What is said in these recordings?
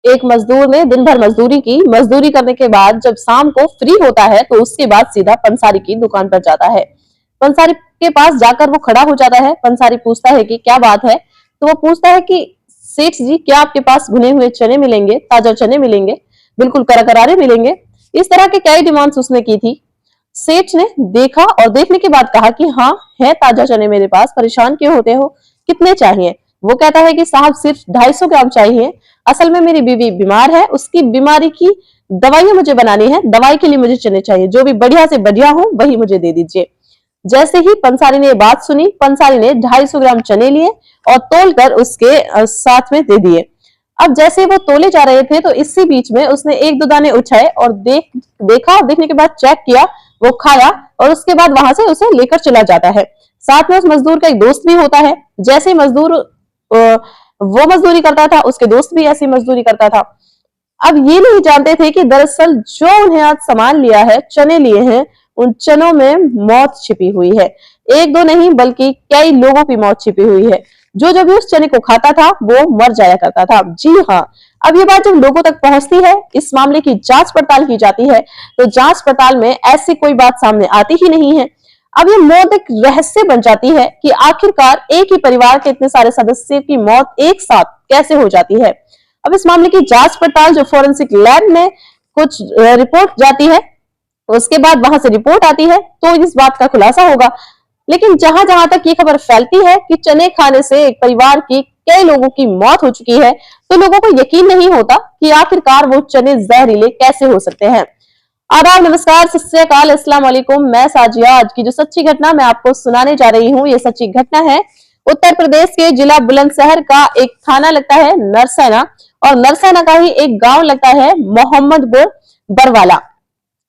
एक मजदूर ने दिन भर मजदूरी की। मजदूरी करने के बाद जब शाम को फ्री होता है तो उसके बाद सीधा पंसारी की दुकान पर जाता है। पंसारी के पास जाकर वो खड़ा हो जाता है। पंसारी पूछता है कि क्या बात है। तो वो पूछता है कि सेठ जी, क्या आपके पास भुने हुए चने मिलेंगे, ताजा चने मिलेंगे, बिल्कुल करारे मिलेंगे। इस तरह के कई डिमांड्स उसने की थी। सेठ ने देखा और देखने के बाद कहा कि हाँ है ताजा चने मेरे पास, परेशान क्यों होते हो, कितने चाहिए। वो कहता है कि साहब सिर्फ 250 ग्राम चाहिए, असल में मेरी बीवी बीमार है, उसकी बीमारी की दवाइयां मुझे बनानी है, दवाई के लिए मुझे चने चाहिए, जो भी बढ़िया से बढ़िया हो वही मुझे दे दीजिए। जैसे ही पंसारी ने ये बात सुनी, पंसारी ने 250 ग्राम चने लिए और तोल कर उसके साथ में दे दिए। अब जैसे वो तोले जा रहे थे तो इसी बीच में उसने एक दो दाने उठाए और देखा और देखने के बाद चेक किया, वो खाया और उसके बाद वहां से उसे लेकर चला जाता है। साथ में उस मजदूर का एक दोस्त भी होता है। जैसे मजदूर वो मजदूरी करता था, उसके दोस्त भी ऐसी मजदूरी करता था। अब ये नहीं जानते थे कि दरअसल जो उन्हें आज सामान लिया है, चने लिए हैं, उन चनों में मौत छिपी हुई है। एक दो नहीं बल्कि कई लोगों की मौत छिपी हुई है। जो जो भी उस चने को खाता था वो मर जाया करता था। जी हाँ, अब ये बात जब लोगों तक पहुंचती है, इस मामले की जांच पड़ताल की जाती है, तो जांच पड़ताल में ऐसी कोई बात सामने आती ही नहीं है। अब ये मौत एक रहस्य बन जाती है कि आखिरकार एक ही परिवार के इतने सारे सदस्य की मौत एक साथ कैसे हो जाती है। अब इस मामले की जांच पड़ताल जो फोरेंसिक लैब में कुछ रिपोर्ट जाती है, उसके बाद वहां से रिपोर्ट आती है, तो इस बात का खुलासा होगा। लेकिन जहां जहां तक ये खबर फैलती है कि चने खाने से एक परिवार की कई लोगों की मौत हो चुकी है, तो लोगों को यकीन नहीं होता कि आखिरकार वो चने जहरीले कैसे हो सकते हैं। आदाब, नमस्कार, सत श्री अकाल, अस्सलाम वालेकुम। मैं साजिया। आज की जो सच्ची घटना मैं आपको सुनाने जा रही हूँ, ये सच्ची घटना है उत्तर प्रदेश के जिला बुलंदशहर का एक थाना लगता है नरसैना, और नरसैना का ही एक गांव लगता है मोहम्मदपुर बरवाला।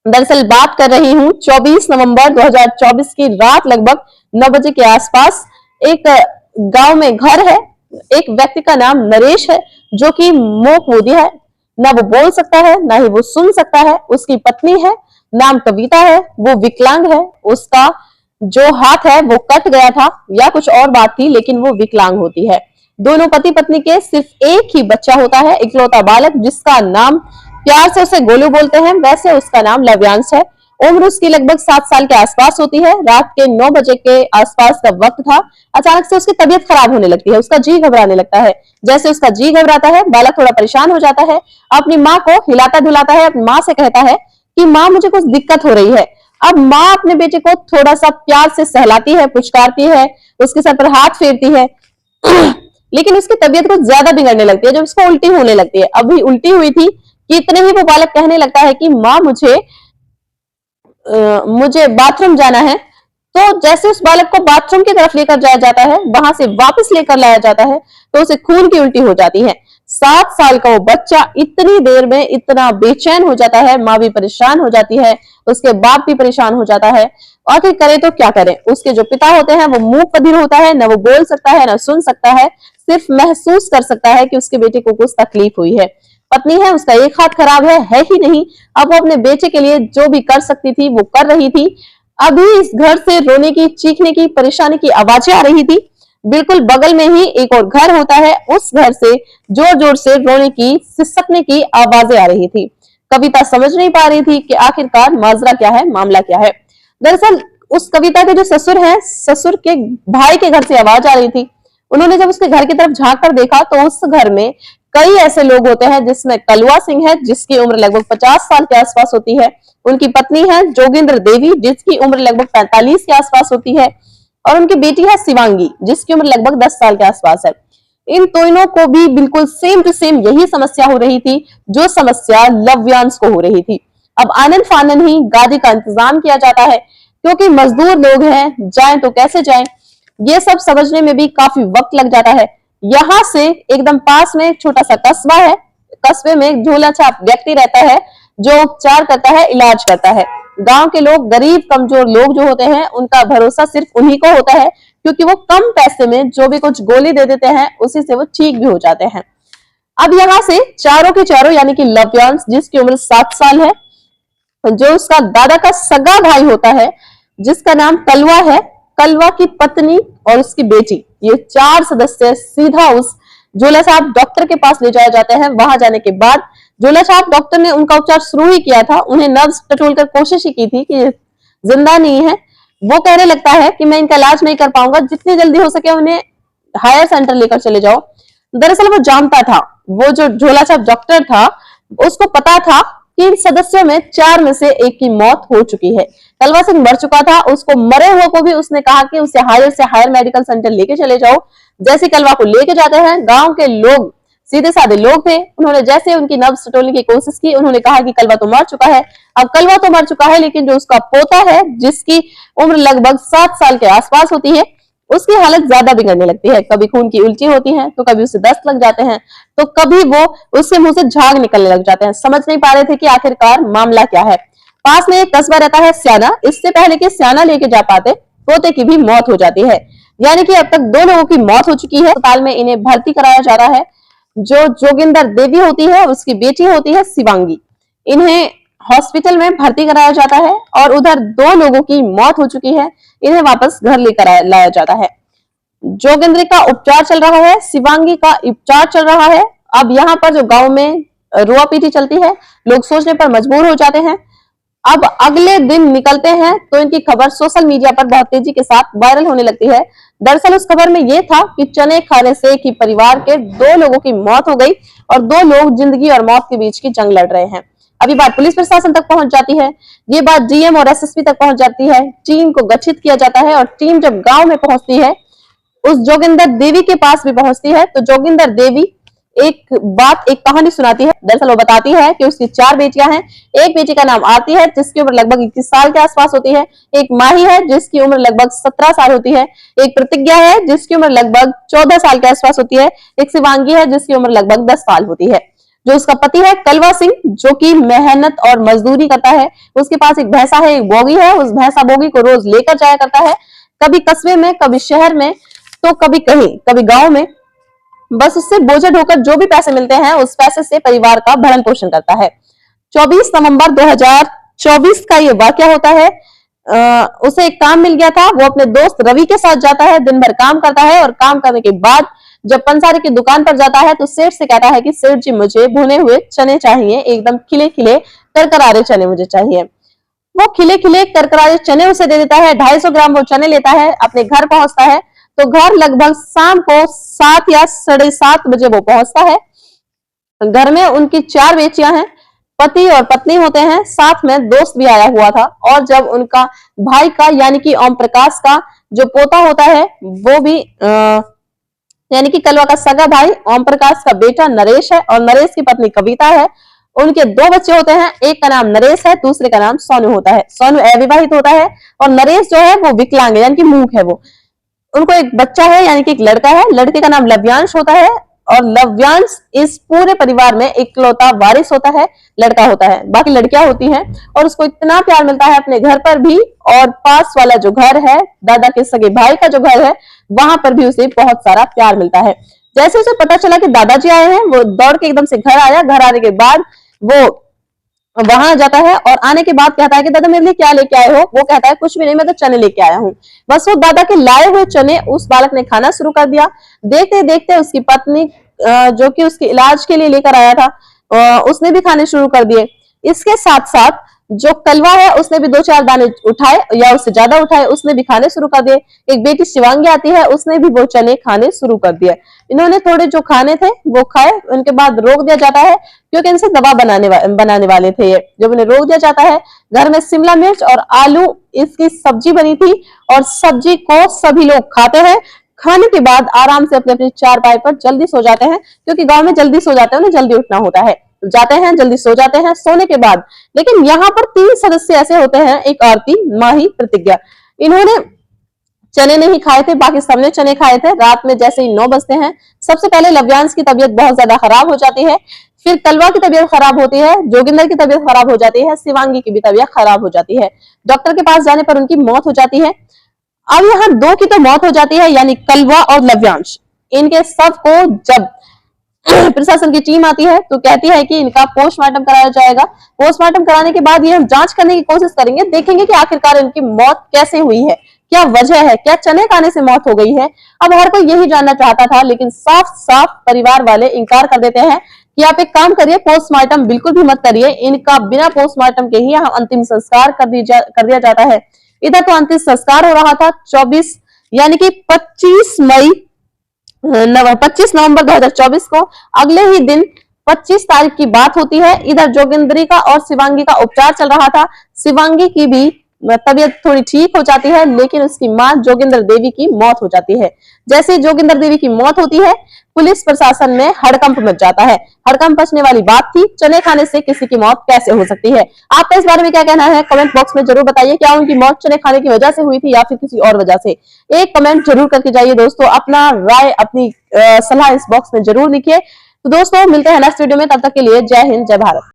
दरअसल बात कर रही हूँ 24 नवंबर 2024 की रात लगभग 9 बजे के आसपास। एक गांव में घर है, एक व्यक्ति का नाम नरेश है, जो कि मूकबधिर है, ना वो बोल सकता है ना ही वो सुन सकता है। उसकी पत्नी है, नाम कविता है, वो विकलांग है। उसका जो हाथ है वो कट गया था या कुछ और बात थी, लेकिन वो विकलांग होती है। दोनों पति पत्नी के सिर्फ एक ही बच्चा होता है, इकलौता बालक, जिसका नाम प्यार से उसे गोलू बोलते हैं, वैसे उसका नाम लव्यांश है। उम्र उसकी लगभग 7 साल के आसपास होती है। रात के 9 बजे के आसपास का वक्त था। अचानक से उसकी तबीयत खराब होने लगती है, उसका जी घबराने लगता है। जैसे उसका जी घबराता है, बालक थोड़ा परेशान हो जाता है, अपनी माँ को हिलाता डुलाता है, अपनी माँ से कहता है कि माँ मुझे कुछ दिक्कत हो रही है। अब माँ अपने बेटे को थोड़ा सा प्यार से सहलाती है, पुचकारती है, उसके सर पर हाथ फेरती है लेकिन उसकी तबीयत कुछ ज्यादा बिगड़ने लगती है, जब उसको उल्टी होने लगती है। अभी उल्टी हुई थी कि इतने ही वो बालक कहने लगता है कि माँ मुझे बाथरूम जाना है। तो जैसे उस बालक को बाथरूम की तरफ लेकर जाया जाता है, वहां से वापस लेकर लाया जाता है, तो उसे खून की उल्टी हो जाती है। 7 साल का वो बच्चा इतनी देर में इतना बेचैन हो जाता है, माँ भी परेशान हो जाती है, उसके बाप भी परेशान हो जाता है। आखिर करे तो क्या करे। उसके जो पिता होते हैं वो मूक बधिर होता है, ना वो बोल सकता है ना सुन सकता है, सिर्फ महसूस कर सकता है कि उसके बेटे को कुछ तकलीफ हुई है। पत्नी है, उसका एक हाथ खराब है ही नहीं। अब वो अपने बेटे के लिए जो भी कर सकती थी वो कर रही थी। अभी इस घर से रोने की, चीखने की, परेशानी की आवाजें आ रही थी। बिल्कुल बगल में ही एक और घर होता है, उस घर से जोर जोर से रोने की, सिसकने की आवाजें आ रही थी। कविता समझ नहीं पा रही थी कि आखिरकार माजरा क्या है, मामला क्या है। दरअसल उस कविता के जो ससुर हैं, ससुर के भाई के घर से आवाज आ रही थी। उन्होंने जब उसके घर की तरफ झांक कर देखा तो उस घर में कई ऐसे लोग होते हैं, जिसमें कलवा सिंह है, जिसकी उम्र लगभग 50 साल के आसपास होती है। उनकी पत्नी है जोगिंद्र देवी, जिसकी उम्र लगभग 45 के आसपास होती है, और उनकी बेटी है शिवांगी, जिसकी उम्र लगभग 10 साल के आसपास है। इन दोनों को भी बिल्कुल सेम टू सेम यही समस्या हो रही थी, जो समस्या लव्यांश को हो रही थी। अब आनन फानन ही गाड़ी का इंतजाम किया जाता है, क्योंकि मजदूर लोग हैं, जाएं तो कैसे जाएं, ये सब समझने में भी काफी वक्त लग जाता है। यहाँ से एकदम पास में एक छोटा सा कस्बा है। कस्बे में एक झोला छाप व्यक्ति रहता है, जो उपचार करता है, इलाज करता है। गांव के लोग, गरीब कमजोर लोग जो होते हैं, उनका भरोसा सिर्फ उन्हीं को होता है, क्योंकि वो कम पैसे में जो भी कुछ गोली दे देते हैं, उसी से वो ठीक भी हो जाते हैं। अब यहाँ से चारों के चारों, यानी कि लव्यांश, जिसकी उम्र 7 साल है, जो उसका दादा का सगा भाई होता है, जिसका नाम कलवा है, कलवा की पत्नी और उसकी बेटी, ये 4 सदस्य सीधा उस झोला साहब डॉक्टर के पास ले जाए जाते हैं। वहां जाने के बाद झोला साहब डॉक्टर ने उनका उपचार शुरू ही किया था, उन्हें नर्व्स टटोल कर कोशिश ही की थी कि जिंदा नहीं है। वो कहने लगता है कि मैं इनका इलाज नहीं कर पाऊंगा, जितनी जल्दी हो सके उन्हें हायर सेंटर लेकर चले जाओ। दरअसल वो जानता था, वो जो झोला साहब डॉक्टर था उसको पता था कि सदस्यों में 4 में से 1 की मौत हो चुकी है। कलवा सिंह मर चुका था, उसको मरे हुए को भी उसने कहा कि उसे हायर मेडिकल सेंटर लेके चले जाओ। जैसे कलवा को लेके जाते हैं, गांव के लोग सीधे साधे लोग थे, उन्होंने जैसे उनकी नब्ज टटोलने की कोशिश की, उन्होंने कहा कि कलवा तो मर चुका है। अब कलवा तो मर चुका है, लेकिन जो उसका पोता है जिसकी उम्र लगभग 7 साल के आसपास होती है, उसकी हालत ज्यादा बिगड़ने लगती है। कभी खून की उल्टी होती है, तो कभी उसे दस्त लग जाते हैं, तो कभी वो उसके मुंह से झाग निकलने लग जाते हैं। समझ नहीं पा रहे थे कि आखिरकार मामला क्या है। पास में एक कस्बा रहता है स्याना। इससे पहले कि स्याना लेके जा पाते, पोते की भी मौत हो जाती है। यानी कि अब तक 2 लोगों की मौत हो चुकी है। अस्पताल में इन्हें भर्ती कराया जा रहा है। जो जोगिंदर देवी होती है, उसकी बेटी होती है शिवांगी, इन्हें हॉस्पिटल में भर्ती कराया जाता है और उधर 2 लोगों की मौत हो चुकी है, इन्हें वापस घर लेकर लाया जाता है। जोगिंद्र का उपचार चल रहा है, शिवांगी का उपचार चल रहा है। अब यहाँ पर जो गांव में रुआ पीटी चलती है, लोग सोचने पर मजबूर हो जाते हैं। अब अगले दिन निकलते हैं तो इनकी खबर सोशल मीडिया पर बहुत तेजी के साथ वायरल होने लगती है। दरअसल उस खबर में यह था कि चने खाने से एक ही परिवार के 2 लोगों की मौत हो गई और 2 लोग जिंदगी और मौत के बीच की जंग लड़ रहे हैं। अभी बात पुलिस प्रशासन तक पहुंच जाती है, ये बात डीएम और एसएसपी तक पहुंच जाती है। टीम को गठित किया जाता है और टीम जब गांव में पहुंचती है, उस जोगिंदर देवी के पास भी पहुंचती है, तो जोगिंदर देवी एक कहानी सुनाती है। दरअसल वो बताती है कि उसकी 4 बेटियां हैं। एक बेटी का नाम आरती है, जिसकी उम्र लगभग 21 साल के आसपास होती है। एक माही है, जिसकी उम्र लगभग 17 साल होती है। एक प्रतिज्ञा है, जिसकी उम्र लगभग 14 साल के आसपास होती है। एक शिवांगी है, जिसकी उम्र लगभग 10 साल होती है। जो उसका पति है कलवा सिंह, जो कि मेहनत और मजदूरी करता है। उसके पास एक भैंसा है, एक बोगी है। उस भैंसा बोगी को रोज लेकर जाया करता है, कभी कस्बे में, कभी शहर में, तो कभी कहीं, कभी गांव में। बस उससे बोझा ढोकर जो भी पैसे मिलते हैं, उस पैसे से परिवार का भरण पोषण करता है। 24 नवंबर 2024 का ये वाकया होता है। उसे एक काम मिल गया था, वो अपने दोस्त रवि के साथ जाता है, दिन भर काम करता है और काम करने के बाद जब पंसारी की दुकान पर जाता है तो सेठ से कहता है कि सेठ जी मुझे भुने हुए चने चाहिए, एकदम खिले खिले करकरारे चने मुझे चाहिए। वो खिले खिले करकरारे चने उसे दे देता है। 250 ग्राम वो चने लेता है, अपने घर पहुंचता है। तो घर लगभग शाम को 7 या 7:30 बजे वो पहुंचता है। घर में उनकी 4 बेटियां हैं, पति और पत्नी होते हैं, साथ में दोस्त भी आया हुआ था। और जब उनका भाई का यानी कि ओम प्रकाश का जो पोता होता है, वो भी यानी कि कलवा का सगा भाई ओम प्रकाश का बेटा नरेश है और नरेश की पत्नी कविता है। उनके 2 बच्चे होते हैं, एक का नाम नरेश है, दूसरे का नाम सोनू होता है। सोनू अविवाहित होता है और नरेश जो है वो विकलांग है, यानी कि मूक है वो। उनको एक बच्चा है, यानी कि एक लड़का है। लड़के का नाम लव्यांश होता है और लव्यांश इस पूरे परिवार में इकलौता वारिस होता है, लड़का होता है। बाकी लड़कियां होती हैं और उसको इतना प्यार मिलता है अपने घर पर भी, और पास वाला जो घर है, दादा के सगे भाई का जो घर है, वहां पर भी उसे बहुत सारा प्यार मिलता है। जैसे उसे पता चला कि दादाजी आए हैं, वो दौड़ के एकदम से घर आया। घर आने के बाद वो वहां जाता है और आने के बाद कहता है कि दादा मेरे लिए क्या लेके आए हो? वो कहता है कुछ भी नहीं, मैं तो चने लेके आया हूँ। बस वो दादा के लाए हुए चने उस बालक ने खाना शुरू कर दिया। देखते देखते उसकी पत्नी जो कि उसके इलाज के लिए लेकर आया था, उसने भी खाने शुरू कर दिए। इसके साथ साथ जो कलवा है उसने भी 2-4 दाने उठाए या उससे ज्यादा उठाए, उसने भी खाने शुरू कर दिए। एक बेटी शिवांगी आती है, उसने भी वो चने खाने शुरू कर दिए। इन्होंने थोड़े जो खाने थे वो खाए, उनके बाद रोक दिया जाता है क्योंकि इनसे दवा बनाने वाले थे ये। जब उन्हें रोक दिया जाता है, घर में शिमला मिर्च और आलू इसकी सब्जी बनी थी और सब्जी को सभी लोग खाते हैं। खाने के बाद आराम से अपने अपने चारपाई पर जल्दी सो जाते हैं, क्योंकि गांव में जल्दी सो जाते हैं, उन्हें जल्दी उठना होता है। जाते हैं, जल्दी सो जाते हैं। सोने के बाद लेकिन यहाँ पर 3 सदस्य ऐसे होते हैं, एक आरती, माही, प्रतिज्ञा। इन्होंने चने नहीं खाए थे, बाकी सबने चने खाए थे। रात में जैसे ही 9 बजते हैं, सबसे पहले लव्यांश की तबीयत बहुत ज्यादा खराब हो जाती है, फिर कलवा की तबीयत खराब होती है, जोगिंदर की तबीयत खराब हो जाती है, शिवांगी की भी तबीयत खराब हो जाती है। डॉक्टर के पास जाने पर उनकी मौत हो जाती है। अब यहाँ 2 की तो मौत हो जाती है, यानी कलवा और लव्यांश। इनके शव को जब प्रशासन की टीम आती है तो कहती है कि इनका पोस्टमार्टम कराया जाएगा। पोस्टमार्टम कराने के बाद ये हम जांच करने की कोशिश करेंगे, देखेंगे कि आखिरकार इनकी मौत कैसे हुई है, क्या वजह है, क्या चने खाने से मौत हो गई है। अब हर कोई यही जानना चाहता था, लेकिन साफ साफ परिवार वाले इंकार कर देते हैं कि आप एक काम करिए, पोस्टमार्टम बिल्कुल भी मत करिए, इनका बिना पोस्टमार्टम के ही यहाँ अंतिम संस्कार कर दिया जाता है। इधर तो अंतिम संस्कार हो रहा था 24 यानी कि 25 नवंबर 2024 को। अगले ही दिन 25 तारीख की बात होती है। इधर जोगिंद्री का और शिवांगी का उपचार चल रहा था। शिवांगी की भी तबीयत थोड़ी ठीक हो जाती है, लेकिन उसकी मां जोगिंदर देवी की मौत हो जाती है। जैसे जोगिंदर देवी की मौत होती है, पुलिस प्रशासन में हड़कंप मच जाता है। हड़कंप मचने वाली बात थी, चने खाने से किसी की मौत कैसे हो सकती है। आपका इस बारे में क्या कहना है, कमेंट बॉक्स में जरूर बताइए। क्या उनकी मौत चने खाने की वजह से हुई थी या फिर किसी और वजह से। एक कमेंट जरूर करके जाइए दोस्तों, अपना राय, अपनी सलाह इस बॉक्स में जरूर लिखिए। तो दोस्तों मिलते हैं नेक्स्ट वीडियो में, तब तक के लिए जय हिंद, जय भारत।